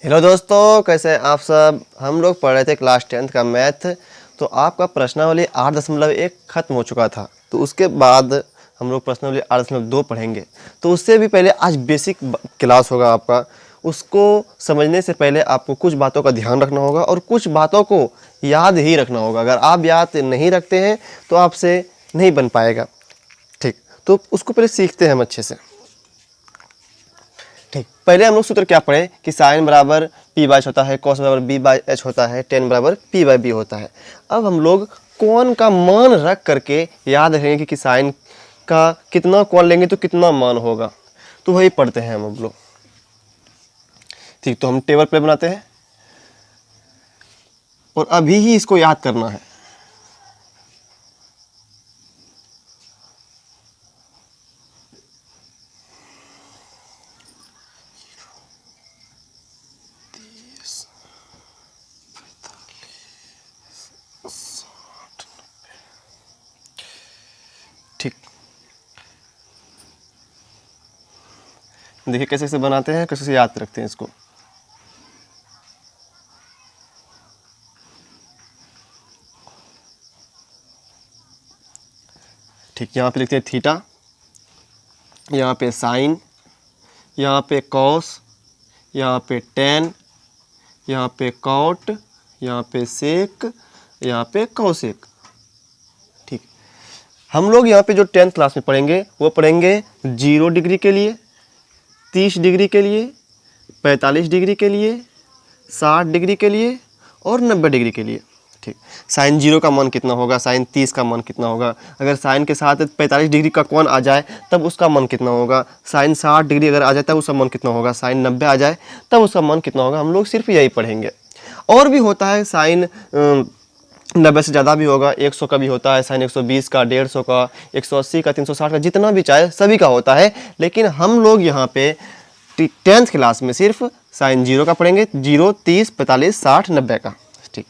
Hello दोस्तों, कैसे हैं आप सब। हम लोग पढ़ रहे थे क्लास 10th का मैथ। तो आपका प्रश्नावली 8.1 खत्म हो चुका था। तो उसके बाद हम लोग प्रश्नावली 8.2 पढ़ेंगे। तो उससे भी पहले आज बेसिक क्लास होगा आपका। उसको समझने से पहले आपको कुछ बातों का ध्यान रखना होगा और कुछ बातों को याद ही रखना होगा। अगर आप याद नहीं रखते हैं तो आपसे नहीं बन पाएगा। ठीक, तो उसको पहले सीखते हैं हम अच्छे से। ठीक, पहले हम लोग सूत्र क्या पढ़े कि साइन बराबर पी बाई एच होता है, कॉस बराबर बी बाई एच होता है, टेन बराबर पी बाई बी होता है। अब हम लोग कौन का मान रख करके याद रखेंगे कि साइन का कितना कौन लेंगे तो कितना मान होगा। तो वही पढ़ते हैं हम लोग। ठीक, तो हम टेबल पे बनाते हैं और अभी ही इसको याद करना है। ठीक, देखिए कैसे कैसे बनाते हैं, कैसे से याद रखते हैं इसको। ठीक, यहाँ पे लिखते हैं थीटा, यहाँ पे साइन, यहाँ पे कॉस, यहाँ पे टेन, यहाँ पे कॉट, यहाँ पे सेक, यहाँ पे कॉसेक। ठीक, हम लोग यहाँ पे जो 10th क्लास में पढ़ेंगे वो पढ़ेंगे 0 डिग्री के लिए, 30 डिग्री के लिए, 45 डिग्री के लिए, 60 डिग्री के लिए और 90 डिग्री के लिए। ठीक, साइन 0 का मान कितना होगा, साइन 30 का मान कितना होगा, अगर साइन के साथ 45 डिग्री का कौन आ जाए तब उसका मान कितना होगा, साइन 60 डिग्री अगर आ जाए तब उसका मान कितना होगा, साइन 90 आ जाए तब उसका मान कितना होगा। हम लोग सिर्फ यही पढ़ेंगे। और भी होता है, साइन 90 से ज़्यादा भी होगा, 100 का भी होता है, साइन 120 का, 150 का, 180 का, 360 का, जितना भी चाहे सभी का होता है। लेकिन हम लोग यहाँ पे 10th क्लास में सिर्फ साइन 0 का पढ़ेंगे, 0, 30, 45, 60, 90 का। ठीक,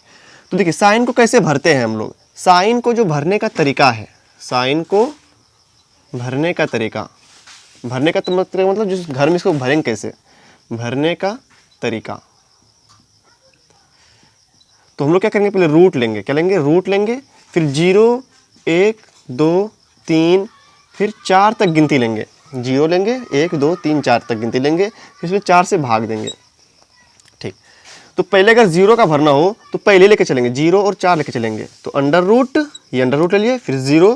तो देखिए साइन को कैसे भरते हैं हम लोग। साइन को जो भरने का तरीका है, साइन को भरने का तरीका, भरने का मतलब जिस घर में इसको भरेंगे कैसे, भरने का तरीका। तो हम लोग क्या करेंगे, पहले रूट लेंगे। क्या लेंगे, रूट लेंगे, फिर 0, 1, 2, 3, फिर 4 तक गिनती लेंगे। 0 लेंगे, 1, 2, 3, 4 तक गिनती लेंगे, फिर इसमें 4 से भाग देंगे। ठीक, तो पहले अगर 0 का भरना हो तो पहले लेके चलेंगे, 0 और 4 लेके चलेंगे। तो अंडर रूट, ये अंडर रूट ले लिए, फिर 0,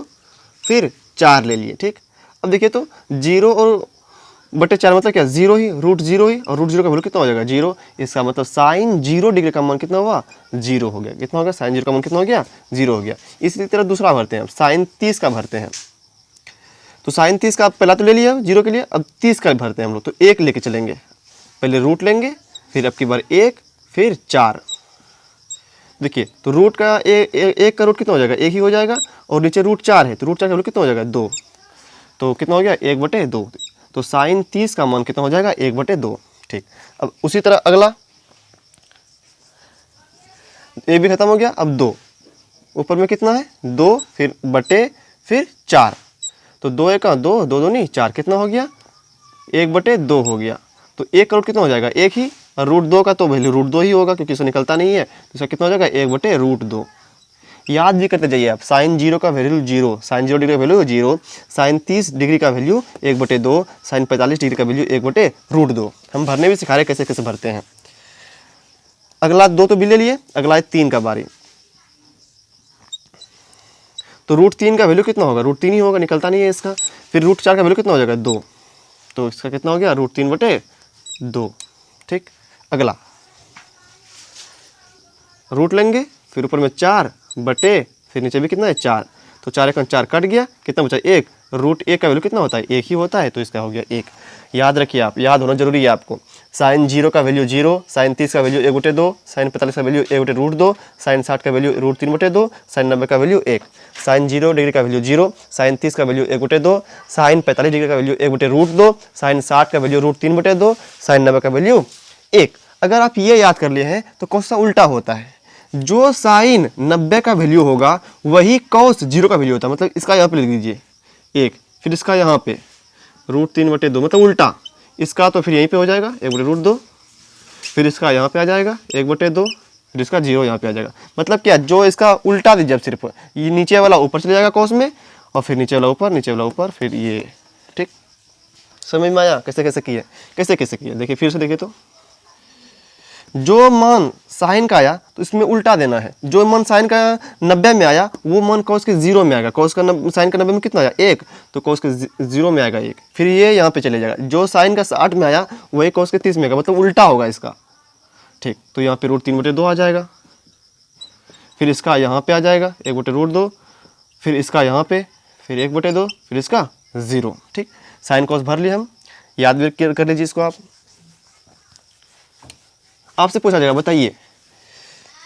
फिर 4 ले लिए। ठीक, अब देखिए तो 0 और बटे 4 मतलब क्या, 0 ही, रूट 0 ही, और रूट 0 का वैल्यू कितना हो जाएगा, 0। इसका मतलब साइन 0 डिग्री का मान कितना हुआ, 0 हो गया। कितना हो गया, साइन 0 का मान कितना हो गया, 0 हो गया। इसी तरह दूसरा भरते हैं, साइन 30 का भरते हैं। तो साइन 30 का पहला तो ले लिया 0 के लिए, अब 30 का भरते हैं हम लोग। तो 1 लेके चलेंगे, पहले रूट लेंगे, फिर अब की बार 1, फिर 4। देखिए तो रूट का एक का रूट कितना हो जाएगा, 1 ही हो जाएगा, और नीचे रूट 4 है तो रूट 4 का वैल्यू कितना हो जाएगा, 2। तो कितना हो गया, 1/2। तो साइन 30 का मान कितना हो जाएगा, 1/2। ठीक, अब उसी तरह अगला, ये भी खत्म हो गया। अब 2, ऊपर में कितना है, 2, फिर बटे, फिर 4। तो 2 1 का 2, 2 2 नहीं 4, कितना हो गया, 1/2 हो गया। तो 1 का रूट कितना हो जाएगा, 1 ही, और रूट 2 का तो वैल्यू रूट 2 ही होगा क्योंकि इसको निकलता नहीं है। तो इसका कितना हो जाएगा, 1/√2। याद भी करते जाइए आप, साइन 0 का वैल्यू 0, साइन 0 डिग्री का वैल्यू 0, साइन 30 डिग्री का वैल्यू 1/2, साइन 45 डिग्री का वैल्यू 1/√2। हम भरने भी सिखा रहे कैसे कैसे भरते हैं। अगला 2 तो भी ले लिए, अगला है 3 का बारी। तो रूट 3 का वैल्यू कितना होगा, रूट 3 ही होगा, निकलता नहीं है इसका। फिर रूट 4 का वैल्यू कितना हो जाएगा, 2। तो इसका कितना हो गया, √3/2। ठीक, अगला रूट लेंगे, फिर ऊपर में 4 बटे, फिर नीचे भी कितना है, 4। तो 4 1 4 कट गया, कितना बचा, 1। √1 का वैल्यू कितना होता है, 1 ही होता है, तो इसका हो गया 1। याद रखिए आप, याद होना जरूरी है आपको। साइन 0 का वैल्यू 0, साइन 30 का वैल्यू 1/2, साइन 45 का वैल्यू 1/√2, साइन 60 का वैल्यू √3/2, साइन 90 का वैल्यू 1। साइन 0 डिग्री का वैल्यू 0, साइन 30 का वैल्यू 1/2, साइन 45 डिग्री का वैल्यू 1/√2, साइन 60 का वैल्यू √3/2, साइन 90 का वैल्यू 1। अगर आप ये याद कर लिए हैं तो कौन सा उल्टा होता है, जो साइन 90 का वैल्यू होगा वही कॉस 0 का वैल्यू होता है। मतलब इसका यहाँ पे लिख दीजिए 1, फिर इसका यहाँ पे √3/2, मतलब उल्टा। इसका तो फिर यहीं पे हो जाएगा 1/√2, फिर इसका यहाँ पे आ जाएगा 1/2, फिर इसका 0 यहाँ पे आ जाएगा। मतलब क्या, जो इसका उल्टा दे, जब सिर्फ ये नीचे वाला ऊपर चले जाएगा कॉस में, और फिर नीचे वाला ऊपर, नीचे वाला ऊपर, फिर ये। ठीक, समझ में आया कैसे कैसे किए, कैसे कैसे किए? देखिए फिर से देखिए, तो जो मान साइन का आया तो इसमें उल्टा देना है। जो मान साइन का 90 में आया वो मान कॉस के 0 में आएगा। कॉस का साइन का 90 में कितना आया 1, तो कॉस के 0 में आएगा 1। फिर ये यहाँ पे चले जाएगा। जो साइन का 60 में आया वही कॉस के 30 में आएगा, मतलब उल्टा होगा इसका। ठीक, तो यहाँ पे √3/2 आ जाएगा। फिर इसका यहाँ पे आ जाएगा 1/√2, फिर इसका यहाँ पे, फिर 1/2, फिर इसका 0। ठीक, साइन कॉस भर लिए हम, याद भी कर लीजिए इसको आप। आपसे पूछा जाएगा बताइए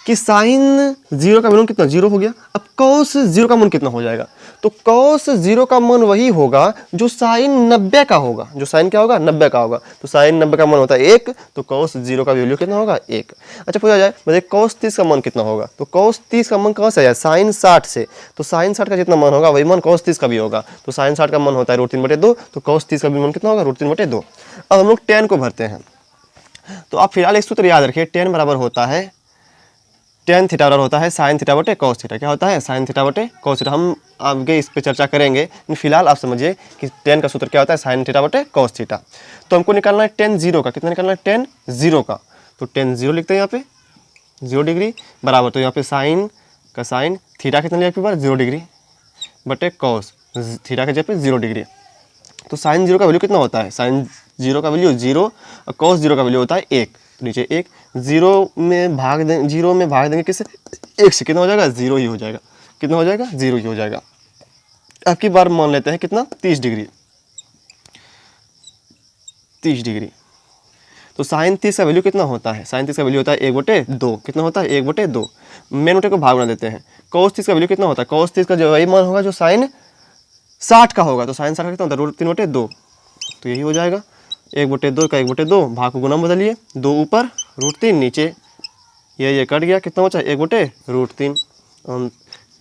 कि साइन 0 का मान कितना, 0 हो गया। अब कॉस 0 का मान कितना हो जाएगा? तो कॉस 0 का मान वही होगा जो साइन 90 का होगा। जो साइन क्या होगा, 90 का होगा। तो साइन 90 का मान होता है 1, तो कॉस 0 का वैल्यू कितना होगा 1। अच्छा पूछा जाए मतलब कॉस 30 का मान कितना होगा? तो कॉस 30 का मान कहाँ से आया, साइन 60 से। तो साइन 60 का जितना मान होगा वही मान कॉस 30 का भी होगा। तो साइन 60 का मान होता है √3/2, तो कॉस 30 का भी मान कितना होगा √3/2। अब हम लोग tan को भरते हैं। तो आप फिलहाल एक सूत्र याद रखिए, tan बराबर होता है, tan थीटा बराबर होता है साइन थीटा बटे कॉस थीटा। क्या होता है, साइन थीटा बटे कॉस थीटा। हम आगे इस पे चर्चा करेंगे, लेकिन फिलहाल आप समझिए कि tan का सूत्र क्या होता है, साइन थीटा बटे कॉस थीटा। तो हमको निकालना है tan 0 का। कितना निकालना है, tan 0 का। तो tan 0 लिखते हैं यहाँ पे, 0 डिग्री बराबर, तो यहाँ पे साइन का साइन थीटा कितना लिया आपके पास 0 डिग्री बटे कॉस थीटा के जगह पे 0 डिग्री। तो साइन 0 का वैल्यू कितना होता है, साइन 0 का वैल्यू 0 और कॉस 0 का वैल्यू होता है 1। तो नीचे 1, 0 में भाग देंगे किससे, 1 से। कितना हो जाएगा, 0 ही हो जाएगा। कितना हो जाएगा, 0 ही हो जाएगा। अब की बार मान लेते हैं कितना, 30 डिग्री। 30 डिग्री। तो साइन 30 का वैल्यू कितना होता है, साइन 30 का वैल्यू होता है 1/2। कितना होता है, 1/2। मेन नोटे को भाग बना देते हैं। कॉस 30 का वैल्यू कितना होता है, कॉस 30 का जो वही मान होगा जो साइन 60 का होगा। तो साइन 60 का कितना होता है, √3/2। तो यही हो जाएगा 1/2 का 1/2, भाग को गुना में बदलिए, 2 ऊपर √3 नीचे, ये कट गया। कितना बचा, 1/√3। हम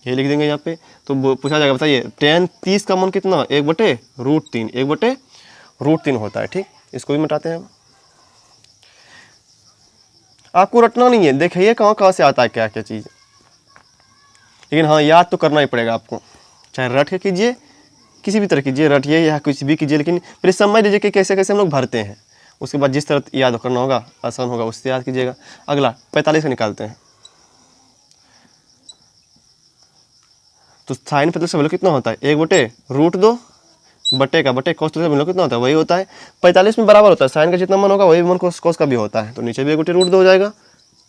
ये लिख देंगे यहाँ पे। तो पूछा जाएगा बताइए tan 30 का मान कितना, 1/√3, 1/√3 होता है। ठीक, इसको भी मिटाते हैं। आपको रटना नहीं है, देखिए कहाँ कहाँ से आता है क्या क्या चीज़, लेकिन हाँ याद तो करना ही पड़ेगा आपको। चाहे रट के कीजिए, किसी भी तरह कीजिए, रटिए या कुछ भी कीजिए, लेकिन फिर समझ लीजिए कि कैसे कैसे हम लोग भरते हैं। उसके बाद जिस तरह याद करना होगा, आसान होगा, उससे याद कीजिएगा। अगला 45 का निकालते हैं। तो साइन 45 का वैल्यू कितना होता है, 1/√2 बटे का बटे कॉस का वैल्यू कितना होता है, वही होता है 45 में बराबर होता है। साइन का जितना मान होगा वही मान कॉस का भी होता है। तो नीचे भी 1/√2 हो जाएगा।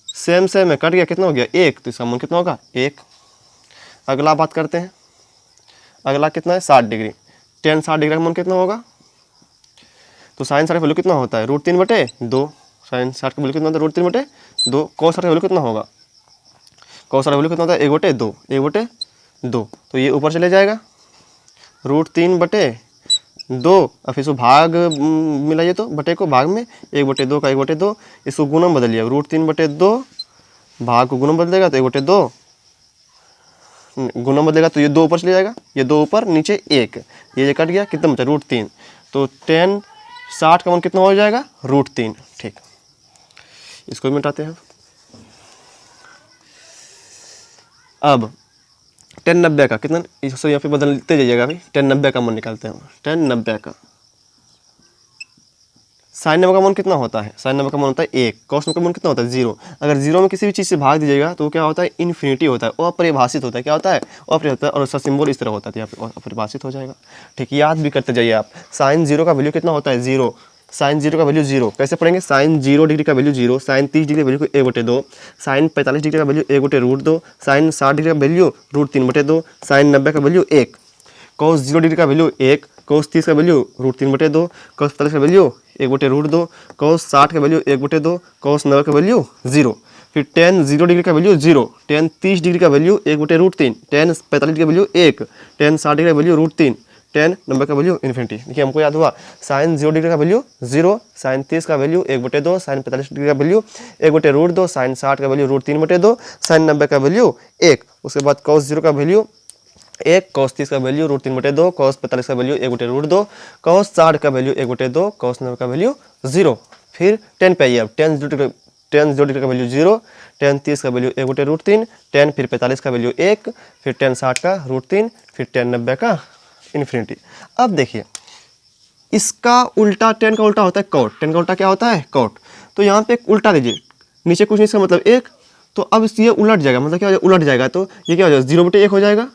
सेम में कट गया, कितना हो गया 1, तो इसका मान कितना होगा 1। अगला बात करते हैं। अगला कितना है, 60 डिग्री। tan 60 डिग्री का मान कितना होगा, तो साइन 60 का वैल्यू कितना होता है √3/2। साइन 60 का वैल्यू कितना होता है √3/2। कॉस 60 का वैल्यू कितना होगा, कॉस 60 का वैल्यू कितना होता है 1/2, 1/2। तो ये ऊपर चले जाएगा √3/2, और फिर इसको भाग मिलाइए तो बटे को भाग में 1/2 का 1/2, इसको गुणा में बदलिए, √3/2 भाग को गुणा में बदल देगा तो 1/2 गुना बदलेगा, तो ये 2 ऊपर चले जाएगा, ये 2 ऊपर नीचे 1, ये कट गया, कितना बचा √3। तो tan 60 का मान कितना हो जाएगा √3। ठीक, इसको भी मिटाते हैं। अब tan 90 का कितना, इसको यहाँ पे बदलते जाइएगा। अभी tan 90 का मान निकालते हैं। tan 90 का साइन 90 का मान कितना होता है, साइन 90 का मान होता है 1। कॉस 90 का मान कितना होता है 0। अगर 0 में किसी भी चीज़ से भाग दीजिएगा तो क्या होता है, इन्फिनिटी होता है, अपरिभाषित होता है। क्या होता है, अपरिभाषित होता है, और उसका सिंबल इस तरह होता है, यहाँ पे अपरिभाषित हो जाएगा। ठीक, याद भी करते जाइए आप। साइन 0 का वैल्यू कितना होता है 0। साइन 0 का वैल्यू 0 कैसे पढ़ेंगे, साइन 0 डिग्री का वैल्यू 0, साइन 30 डिग्री का वैल्यू 1/2, साइन 45 डिग्री का वैल्यू 1/√2, साइन 60 डिग्री का वैल्यू √3/2, साइन 90 का वैल्यू 1, कॉस 0 डिग्री का वैल्यू 1, कॉस 30 का वैल्यू √3/2, कॉस 45 का वैल्यू 1/√2, कॉस 60 का वैल्यू 1/2, कॉस 90 का वैल्यू 0। फिर tan 0 डिग्री का वैल्यू 0, tan 30 डिग्री का वैल्यू 1/√3, tan 45 डिग्री का वैल्यू 1, tan 60 डिग्री का वैल्यू √3, tan 90 का वैल्यू इन्फिनिटी। देखिए हमको याद हुआ, साइन 0 डिग्री का वैल्यू 0, साइन 30 का वैल्यू 1/2, साइन 45 डिग्री का वैल्यू 1/√2, साइन 60 का वैल्यू √3/2, साइन 90 का वैल्यू 1। उसके बाद कॉस 0 का वैल्यू 1, कॉस 30 का वैल्यू √3/2, कॉस 45 का वैल्यू 1/√2, कॉस 60 का वैल्यू 1/2, कॉस 90 का वैल्यू 0। फिर tan पे आइए। अब tan tan 0 डिग्री का वैल्यू 0, tan 30 का वैल्यू 1/√3, tan फिर 45 का वैल्यू 1, फिर tan 60 का √3, फिर tan 90 का इन्फिनिटी। अब देखिए इसका उल्टा, tan का उल्टा होता है cot, tan का उल्टा क्या होता है cot। तो यहाँ पे एक उल्टा दीजिए, नीचे कुछ नहीं, इसका मतलब 1, तो अब ये उलट जाएगा, मतलब क्या हो जाएगा, उलट जाएगा, तो ये क्या हो जाएगा 0/1 हो जाएगा,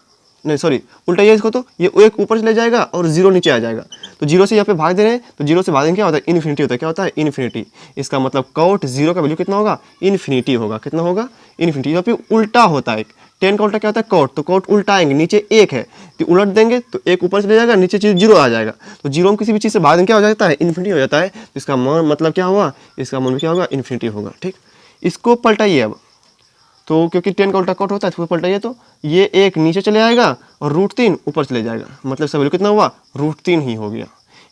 नहीं सॉरी उल्टा ये इसको, तो ये 1 ऊपर चले जाएगा और 0 नीचे आ जाएगा। तो 0 से यहाँ पे भाग दे रहे हैं, तो 0 से भाग देंगे क्या होता है इन्फिनिटी होता है, क्या होता है इन्फिनिटी। इसका मतलब cot 0 का वैल्यू कितना होगा, इन्फिनिटी होगा, कितना होगा इन्फिनिटी। यहाँ पे उल्टा होता है, tan का उल्टा क्या होता है cot, तो cot उल्टा आएंगे, नीचे 1 है तो उलट देंगे तो 1 ऊपर चले जाएगा, नीचे चीज 0 आ जाएगा। तो 0 में किसी भी चीज़ से भाग देंगे क्या हो जाता है इन्फिनिटी हो जाता है। तो इसका मतलब क्या हुआ, इसका मतलब क्या होगा इन्फिनिटी होगा। ठीक, इसको पलटाइए अब, तो क्योंकि tan का उल्टा cot होता है इसको पलटाइए, तो ये 1 नीचे चले आएगा और √3 ऊपर चले जाएगा, मतलब इसका वैल्यू कितना हुआ √3 ही हो गया।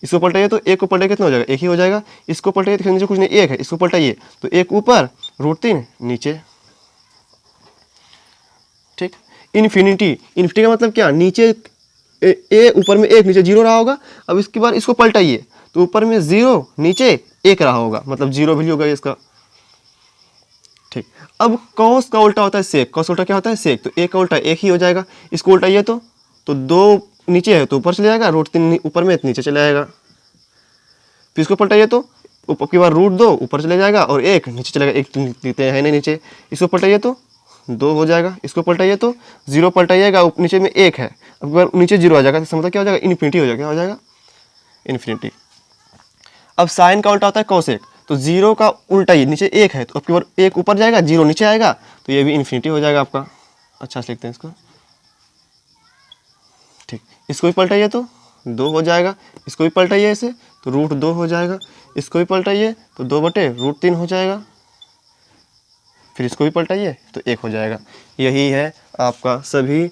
इसको पलटाइए तो 1 को पलटाइए कितना हो जाएगा, 1 ही हो जाएगा। इसको पलटाइए तो नीचे कुछ नहीं 1 है, इसको पलटाइए तो 1 ऊपर √3 नीचे। ठीक, इन्फिनिटी का मतलब क्या, नीचे ए ऊपर में 1 नीचे 0 रहा होगा। अब इसके बाद इसको पलटाइए तो ऊपर में 0 नीचे 1 रहा होगा, मतलब 0 वैल्यू होगा इसका। ठीक, अब कॉस का उल्टा होता है सेक, कॉस उल्टा क्या होता है सेक, तो 1 का उल्टा 1 ही हो जाएगा। इसको उल्टाइए तो 2 नीचे है तो ऊपर चले जाएगा, √3 ऊपर में नीचे चले जाएगा। फिर इसको पलटाइए तो ऊपर की बार √2 ऊपर चले जाएगा और 1 नीचे चलेगा, 1 लिखते हैं नहीं नीचे। इसको पलटाइए तो 2 हो जाएगा। इसको पलटाइए तो 0 पलटाइएगा, नीचे में 1 है, अब बार नीचे 0 आ जाएगा, तो मतलब क्या हो जाएगा इन्फिनिटी हो जाएगा, क्या हो जाएगा इन्फिनिटी। अब साइन का उल्टा होता है कोसेक, तो 0 का उल्टा ये नीचे 1 है तो अब की बार 1 ऊपर जाएगा 0 नीचे आएगा, तो ये भी इन्फिनिटी हो जाएगा आपका। अच्छा से लिखते हैं इसको। ठीक, इसको भी पलटाइए तो 2 हो जाएगा। इसको भी पलटाइए ऐसे तो √2 हो जाएगा। इसको भी पलटाइए तो 2/√3 हो जाएगा। फिर इसको भी पलटाइए तो 1 हो जाएगा। यही है आपका सभी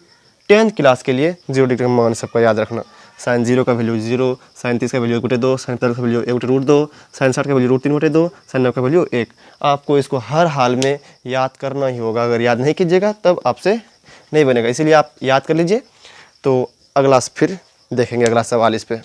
10th क्लास के लिए 0 डिग्री का मान, सबका याद रखना। साइन 0 का वैल्यू 0, साइन 30 का वैल्यू 1/2, साइन 45 का वैल्यू 1/√2, साइन 60 का वैल्यू √3/2, साइन 90 का वैल्यू 1। आपको इसको हर हाल में याद करना ही होगा, अगर याद नहीं कीजिएगा तब आपसे नहीं बनेगा, इसीलिए आप याद कर लीजिए। तो अगला फिर देखेंगे अगला सवाल इस पर।